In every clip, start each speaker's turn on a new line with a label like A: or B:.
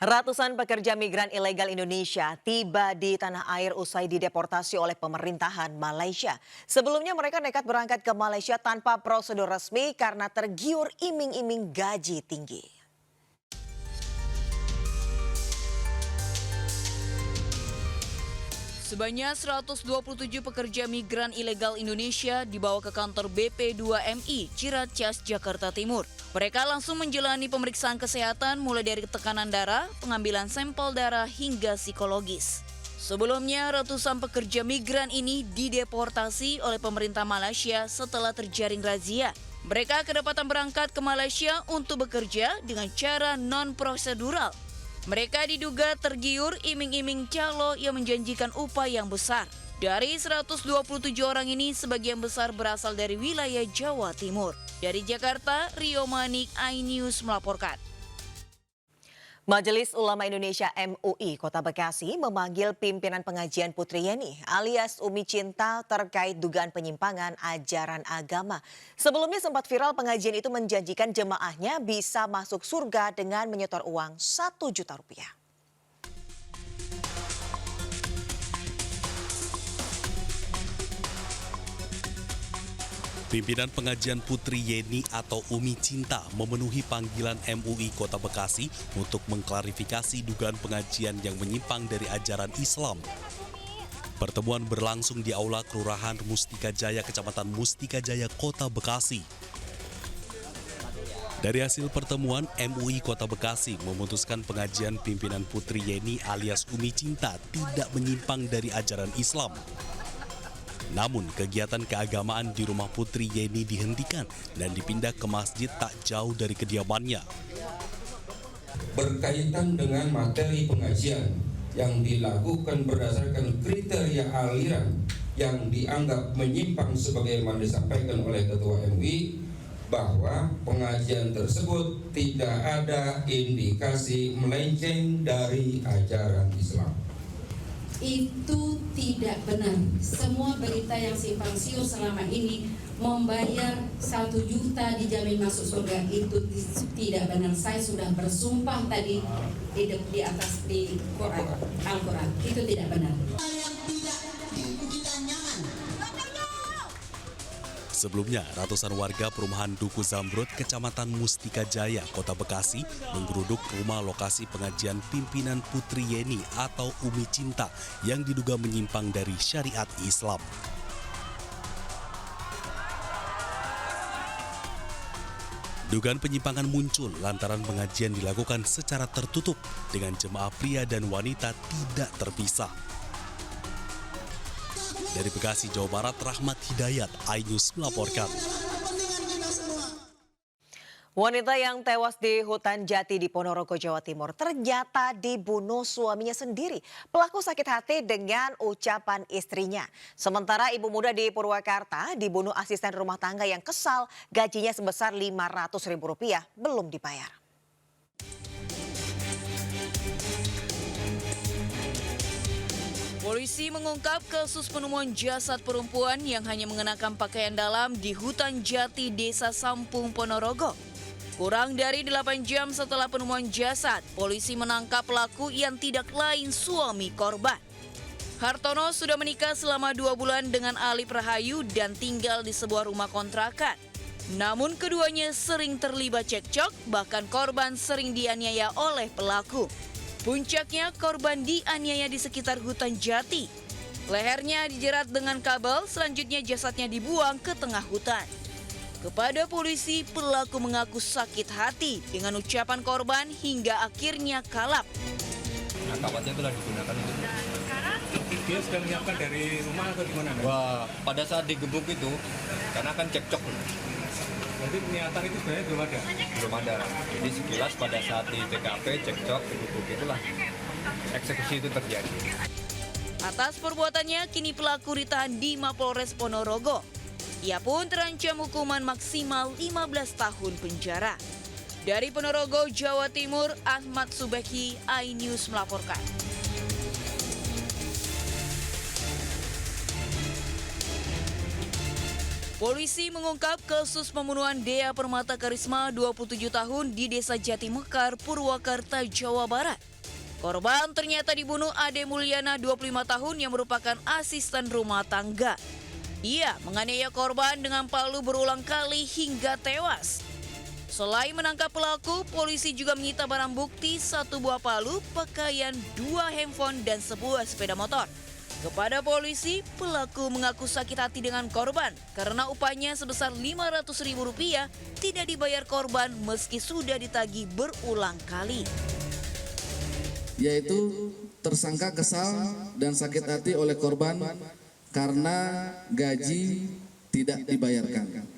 A: Ratusan pekerja migran ilegal Indonesia tiba di tanah air usai dideportasi oleh pemerintahan Malaysia. Sebelumnya mereka nekat berangkat ke Malaysia tanpa prosedur resmi karena tergiur iming-iming gaji tinggi.
B: Sebanyak 127 pekerja migran ilegal Indonesia dibawa ke kantor BP2MI Ciracas, Jakarta Timur. Mereka langsung menjalani pemeriksaan kesehatan mulai dari tekanan darah, pengambilan sampel darah hingga psikologis. Sebelumnya, ratusan pekerja migran ini dideportasi oleh pemerintah Malaysia setelah terjaring razia. Mereka kedapatan berangkat ke Malaysia untuk bekerja dengan cara non-prosedural. Mereka diduga tergiur iming-iming calo yang menjanjikan upah yang besar. Dari 127 orang ini, sebagian besar berasal dari wilayah Jawa Timur. Dari Jakarta, Rio Manik, iNews melaporkan.
A: Majelis Ulama Indonesia MUI Kota Bekasi memanggil pimpinan pengajian Putri Yeni alias Umi Cinta terkait dugaan penyimpangan ajaran agama. Sebelumnya sempat viral pengajian itu menjanjikan jemaahnya bisa masuk surga dengan menyetor uang 1 juta rupiah.
C: Pimpinan pengajian Putri Yeni atau Umi Cinta memenuhi panggilan MUI Kota Bekasi untuk mengklarifikasi dugaan pengajian yang menyimpang dari ajaran Islam. Pertemuan berlangsung di Aula Kelurahan Mustika Jaya, Kecamatan Mustika Jaya, Kota Bekasi. Dari hasil pertemuan, MUI Kota Bekasi memutuskan pengajian pimpinan Putri Yeni alias Umi Cinta tidak menyimpang dari ajaran Islam. Namun, kegiatan keagamaan di rumah Putri Yeni dihentikan dan dipindah ke masjid tak jauh dari kediamannya.
D: Berkaitan dengan materi pengajian yang dilakukan berdasarkan kriteria aliran yang dianggap menyimpang sebagaimana disampaikan oleh Ketua MUI, bahwa pengajian tersebut tidak ada indikasi melenceng dari ajaran Islam.
E: Itu tidak benar. Semua berita yang simpang siur selama ini membayar 1 juta dijamin masuk surga, itu tidak benar. Saya sudah bersumpah tadi di atas di Quran, Al-Quran. Itu tidak benar.
C: Sebelumnya, ratusan warga perumahan Duku Zamrud, Kecamatan Mustika Jaya, Kota Bekasi, menggeruduk rumah lokasi pengajian pimpinan Putri Yeni atau Umi Cinta yang diduga menyimpang dari syariat Islam. Dugaan penyimpangan muncul lantaran pengajian dilakukan secara tertutup dengan jemaah pria dan wanita tidak terpisah. Dari Bekasi, Jawa Barat, Rahmat Hidayat, iNews melaporkan.
A: Wanita yang tewas di hutan jati di Ponorogo, Jawa Timur ternyata dibunuh suaminya sendiri. Pelaku sakit hati dengan ucapan istrinya. Sementara ibu muda di Purwakarta dibunuh asisten rumah tangga yang kesal gajinya sebesar Rp500.000 belum dibayar.
B: Polisi mengungkap kasus penemuan jasad perempuan yang hanya mengenakan pakaian dalam di hutan jati Desa Sampung, Ponorogo. Kurang dari 8 jam setelah penemuan jasad, polisi menangkap pelaku yang tidak lain suami korban. Hartono sudah menikah selama 2 bulan dengan Alip Rahayu dan tinggal di sebuah rumah kontrakan. Namun keduanya sering terlibat cekcok, bahkan korban sering dianiaya oleh pelaku. Puncaknya, korban dianiaya di sekitar hutan jati. Lehernya dijerat dengan kabel, selanjutnya jasadnya dibuang ke tengah hutan. Kepada polisi, pelaku mengaku sakit hati dengan ucapan korban hingga akhirnya kalap.
F: Nah, kawatnya itu lah digunakan untuk.
G: Sekarang
F: Dia sudah menyiapkan dari rumah atau di mana?
G: wah, pada saat digebuk itu, karena kan cekcok,
F: Jadi niatan itu sebenarnya belum ada.
G: belum ada. Jadi sekilas pada saat di TKP cekcok, digebuk itulah eksekusi itu terjadi.
B: Atas perbuatannya, kini pelaku ditahan di Mapolres Ponorogo. Ia pun terancam hukuman maksimal 15 tahun penjara. Dari Ponorogo, Jawa Timur, Ahmad Subeki, iNews melaporkan. Polisi mengungkap kasus pembunuhan Dea Permata Karisma 27 tahun di Desa Jati Mekar, Purwakarta, Jawa Barat. Korban ternyata dibunuh Ade Mulyana 25 tahun yang merupakan asisten rumah tangga. Ia menganiaya korban dengan palu berulang kali hingga tewas. Selain menangkap pelaku, polisi juga menyita barang bukti 1 buah palu, pakaian, 2 handphone, dan sebuah sepeda motor. Kepada polisi, pelaku mengaku sakit hati dengan korban karena upahnya sebesar Rp500.000 tidak dibayar korban meski sudah ditagih berulang kali.
H: Yaitu tersangka kesal dan sakit hati oleh korban karena gaji tidak dibayarkan.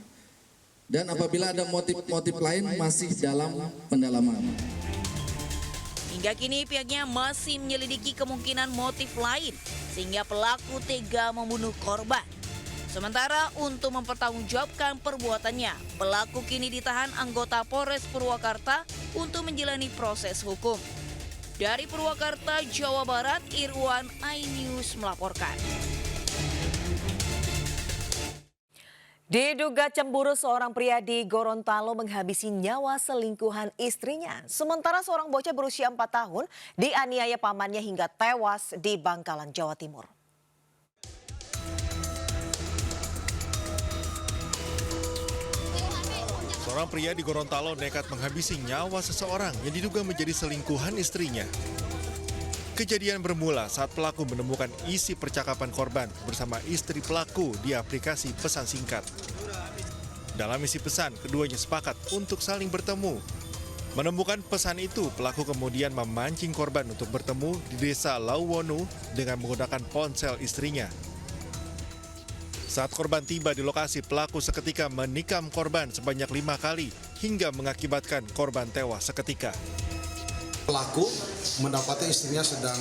H: Dan apabila ada motif-motif lain masih dalam pendalaman.
B: Hingga kini pihaknya masih menyelidiki kemungkinan motif lain sehingga pelaku tega membunuh korban. Sementara untuk mempertanggungjawabkan perbuatannya, pelaku kini ditahan anggota Polres Purwakarta untuk menjalani proses hukum. Dari Purwakarta, Jawa Barat, Irwan, iNews melaporkan.
A: Diduga cemburu, seorang pria di Gorontalo menghabisi nyawa selingkuhan istrinya. Sementara seorang bocah berusia 4 tahun dianiaya pamannya hingga tewas di Bangkalan, Jawa Timur.
I: Seorang pria di Gorontalo nekat menghabisi nyawa seseorang yang diduga menjadi selingkuhan istrinya. Kejadian bermula saat pelaku menemukan isi percakapan korban bersama istri pelaku di aplikasi pesan singkat. Dalam isi pesan, keduanya sepakat untuk saling bertemu. Menemukan pesan itu, pelaku kemudian memancing korban untuk bertemu di desa Lauwonu dengan menggunakan ponsel istrinya. Saat korban tiba di lokasi, pelaku seketika menikam korban sebanyak 5 kali hingga mengakibatkan korban tewas seketika.
J: Pelaku mendapati istrinya sedang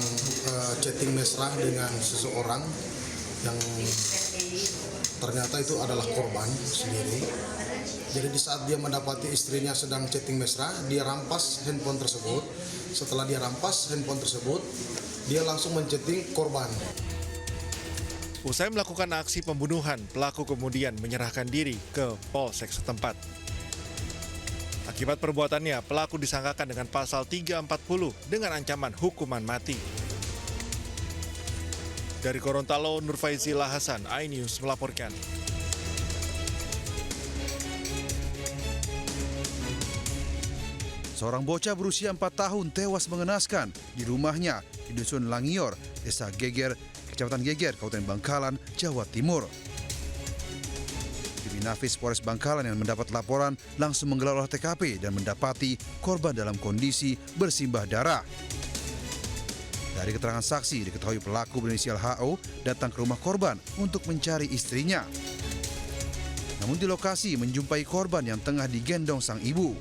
J: chatting mesra dengan seseorang yang ternyata itu adalah korban sendiri. Jadi di saat dia mendapati istrinya sedang chatting mesra, dia rampas handphone tersebut. Setelah dia rampas handphone tersebut, dia langsung menchatting korban.
I: Usai melakukan aksi pembunuhan, pelaku kemudian menyerahkan diri ke Polsek setempat. Akibat perbuatannya, pelaku disangkakan dengan pasal 340 dengan ancaman hukuman mati. Dari Gorontalo, Nurfaizila Hasan, iNews melaporkan.
K: Seorang bocah berusia 4 tahun tewas mengenaskan di rumahnya di Dusun Langior, Desa Geger, Kecamatan Geger, Kabupaten Bangkalan, Jawa Timur. Tim Inafis Polres Bangkalan yang mendapat laporan langsung menggelar olah TKP dan mendapati korban dalam kondisi bersimbah darah. Dari keterangan saksi diketahui pelaku berinisial HO datang ke rumah korban untuk mencari istrinya. Namun di lokasi menjumpai korban yang tengah digendong sang ibu.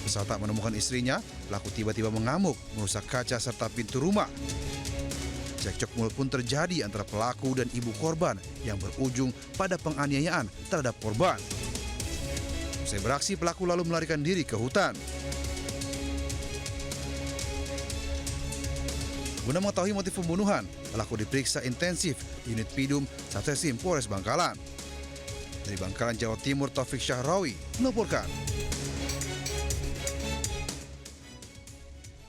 K: Saat tak menemukan istrinya, pelaku tiba-tiba mengamuk, merusak kaca serta pintu rumah. Cekcok mulut pun terjadi antara pelaku dan ibu korban yang berujung pada penganiayaan terhadap korban. Usai beraksi, pelaku lalu melarikan diri ke hutan. Guna mengetahui motif pembunuhan, pelaku diperiksa intensif di unit Pidum Satreskrim Polres Bangkalan. Dari Bangkalan, Jawa Timur, Taufik Syahrawi melaporkan.